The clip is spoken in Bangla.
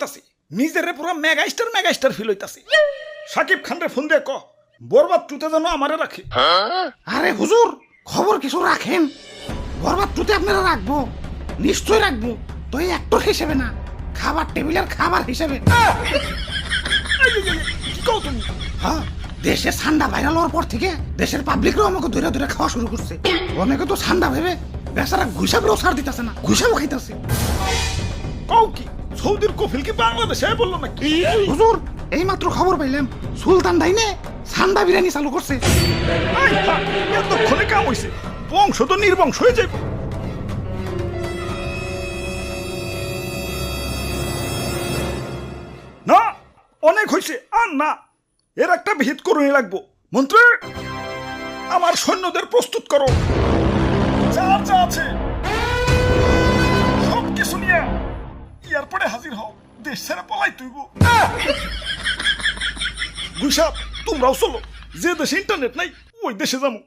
তাসি নিজেরে পুরো mega star feel হইতাছি। Shakib Khan রে ফোন দিয়ে ক বরবাদ টুতে যেন আমারে রাখে। আরে হুজুর খবর কিছু রাখেন, বরবাদ টুতে আপনারা রাখবো, নিশ্চয় রাখবো। তো এই অ্যাক্টর হিসেবে না, খাবার টেবিলের খাবার হিসেবে। কি কও তুমি? হ্যাঁ, দেশে ঠান্ডা ভাইরাল হওয়ার পর থেকে দেশের পাবলিকরাও আমাকে ধরে ধরে খাওয়া শুরু করছে। অনেকে তো ঠান্ডা ভেবে বেচারা ঘুষাবেও ছাড় দিতেছে না, ঘুষাবো খাইতেছে। কও কি সৌদির কফিল কি বাংলাদেশে বললো নাকি? হুজুর এইমাত্র খবর পাইলাম সুলতান ডাইনে ঠান্ডা বিরিয়ানি চালু করছে। এতক্ষণে কাম হইছে, বংশ তো নির্বংশ হয়ে যাবে। না অনেক হয়েছে, আর না, এর একটা বিহিত করুনি লাগবো। মন্ত্রী আমার সৈন্যদের প্রস্তুত করো, যা যা আছে সব কিছু নিয়ে এয়ারপোর্টে হাজির হও, দেশ ছেড়ে পলাই তুইব। গুইসাপ তোমরাও চলো, যে দেশে ইন্টারনেট নাই ওই দেশে যাবো।